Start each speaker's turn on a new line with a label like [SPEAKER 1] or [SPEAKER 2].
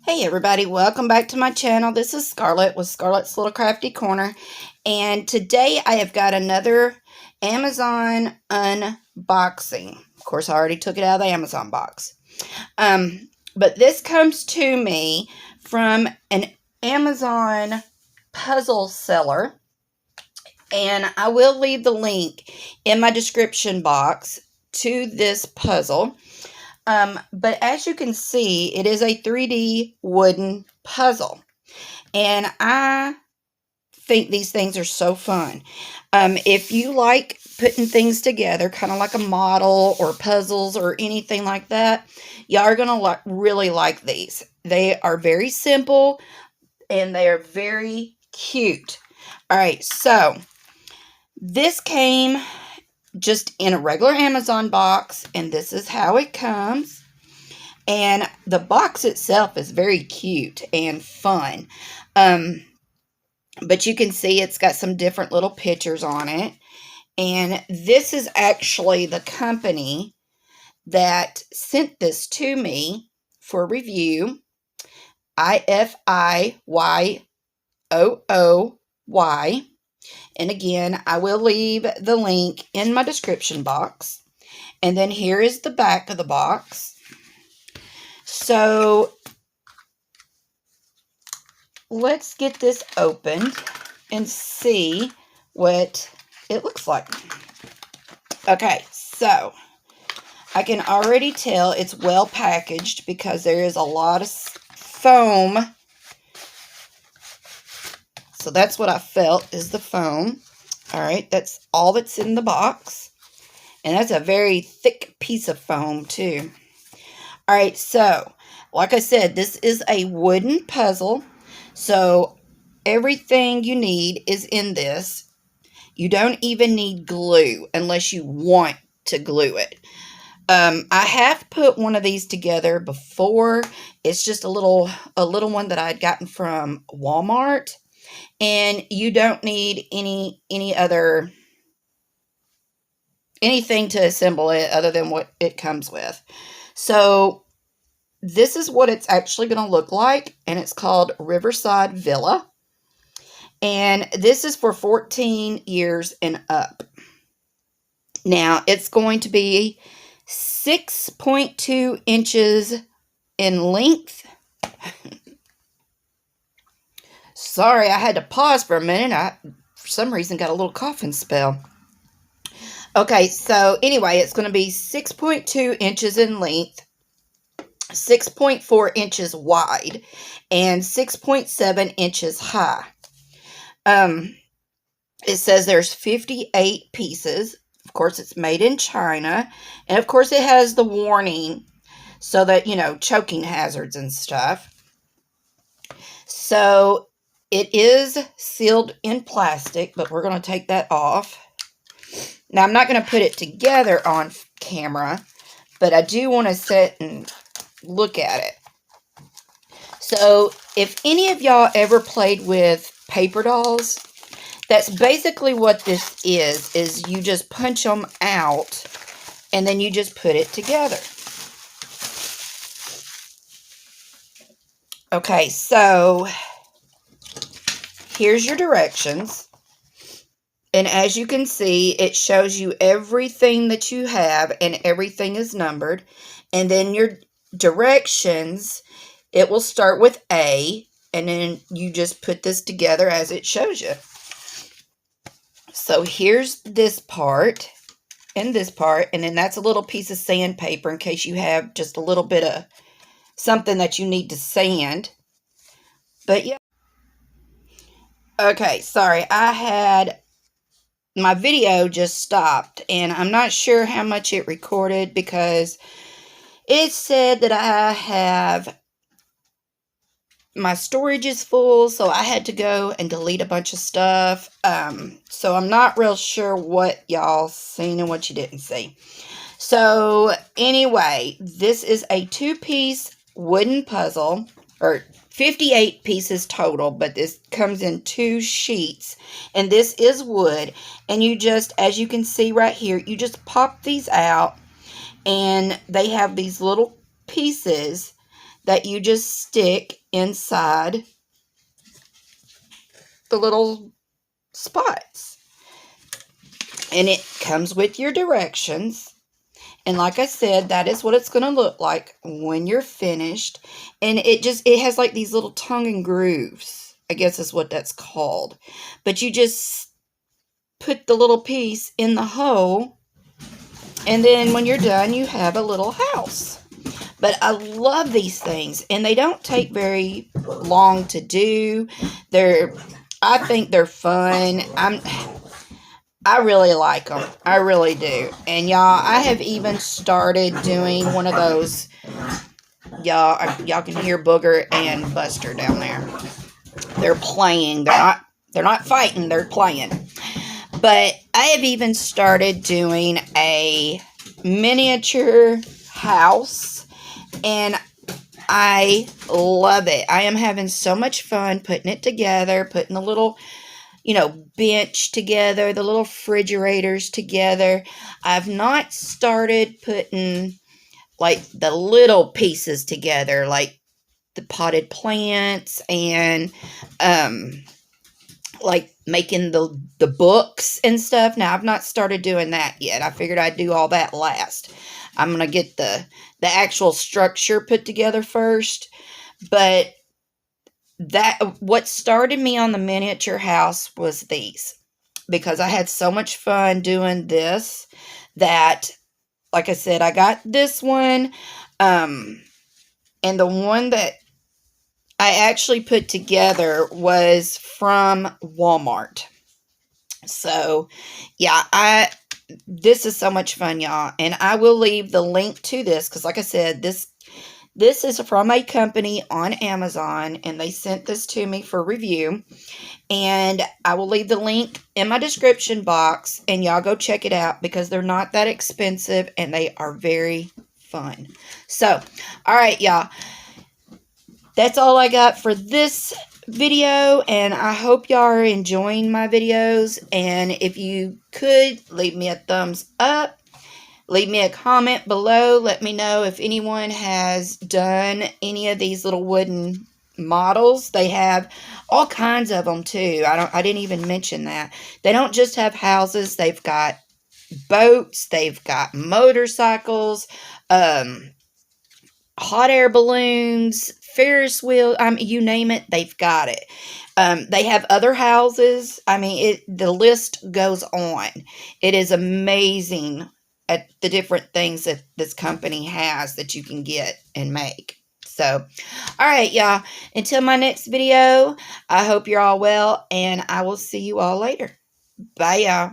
[SPEAKER 1] Hey everybody, welcome back to my channel. This is Scarlett with Scarlett's Little Crafty Corner, and today I have got another Amazon unboxing. Of course, I already took it out of the Amazon box. But this comes to me from an Amazon puzzle seller, and I will leave the link in my description box to this puzzle. But as you can see, it is a 3D wooden puzzle. And I think these things are so fun. If you like putting things together, kind of like a model or puzzles or anything like that, y'all are going to really like these. They are very simple and they are very cute. All right, so this came just in a regular Amazon box, and this is how it comes. And the box itself is very cute and fun. But you can see it's got some different little pictures on it. And this is actually the company that sent this to me for review. IFIYOOY. And again, I will leave the link in my description box. And then here is the back of the box. So let's get this opened and see what it looks like. Okay, so I can already tell it's well packaged because there is a lot of foam. So that's what I felt is the foam. All right, that's all that's in the box. And that's a very thick piece of foam too. All right, so like I said, this is a wooden puzzle. So everything you need is in this. You don't even need glue unless you want to glue it. I have put one of these together before. It's just a little one that I had gotten from Walmart. And you don't need anything to assemble it other than what it comes with. So this is what it's actually going to look like, and it's called Riverside Villa. And this is for 14 years and up. Now, it's going to be 6.2 inches in length. Sorry, I had to pause for a minute. I, for some reason, got a little coughing spell. Okay, so anyway, it's going to be 6.2 inches in length, 6.4 inches wide, and 6.7 inches high. It says there's 58 pieces. Of course, it's made in China. And of course, it has the warning so that, choking hazards and stuff. So it is sealed in plastic, but we're going to take that off. Now, I'm not going to put it together on camera, but I do want to sit and look at it. So, if any of y'all ever played with paper dolls, that's basically what this is you just punch them out, and then you just put it together. Okay, so here's your directions. And as you can see, it shows you everything that you have, and everything is numbered. And then your directions, it will start with A, and then you just put this together as it shows you. So here's this part, and this part, and then that's a little piece of sandpaper in case you have just a little bit of something that you need to sand. But yeah. Okay, sorry, my video just stopped, and I'm not sure how much it recorded because it said that my storage is full, so I had to go and delete a bunch of stuff. So I'm not real sure what y'all seen and what you didn't see. So anyway, this is a 2-piece wooden puzzle, or 58 pieces total, but this comes in 2 sheets, and this is wood. And you just, as you can see right here, you just pop these out, and they have these little pieces that you just stick inside the little spots. And it comes with your directions. And like I said, that is what it's going to look like when you're finished. And it has like these little tongue and grooves, I guess is what that's called. But you just put the little piece in the hole, and then when you're done, you have a little house. But I love these things, and they don't take very long to do. I think they're fun. I really like them. I really do. And y'all, I have even started doing one of those. Y'all can hear Booger and Buster down there. They're playing. They're not fighting. They're playing. But I have even started doing a miniature house, and I love it. I am having so much fun putting it together, putting the little, bench together, the little refrigerators together. I've not started putting, like, the little pieces together, like the potted plants and, like making the books and stuff. Now, I've not started doing that yet. I figured I'd do all that last. I'm going to get the actual structure put together first. But what started me on the miniature house was these. Because I had so much fun doing this that, like I said, I got this one. And the one that I actually put together was from Walmart. So, yeah, this is so much fun, y'all. And I will leave the link to this because, like I said, this is from a company on Amazon, and they sent this to me for review. And I will leave the link in my description box, and y'all go check it out because they're not that expensive, and they are very fun. So, all right, y'all. That's all I got for this video, and I hope y'all are enjoying my videos. And if you could, leave me a thumbs up. Leave me a comment below. Let me know if anyone has done any of these little wooden models. They have all kinds of them too. I didn't even mention that. They don't just have houses. They've got boats. They've got motorcycles, hot air balloons, Ferris wheel. You name it, they've got it. They have other houses. The list goes on. It is amazing at the different things that this company has that you can get and make. So, all right, y'all. Until my next video, I hope you're all well, and I will see you all later. Bye, y'all.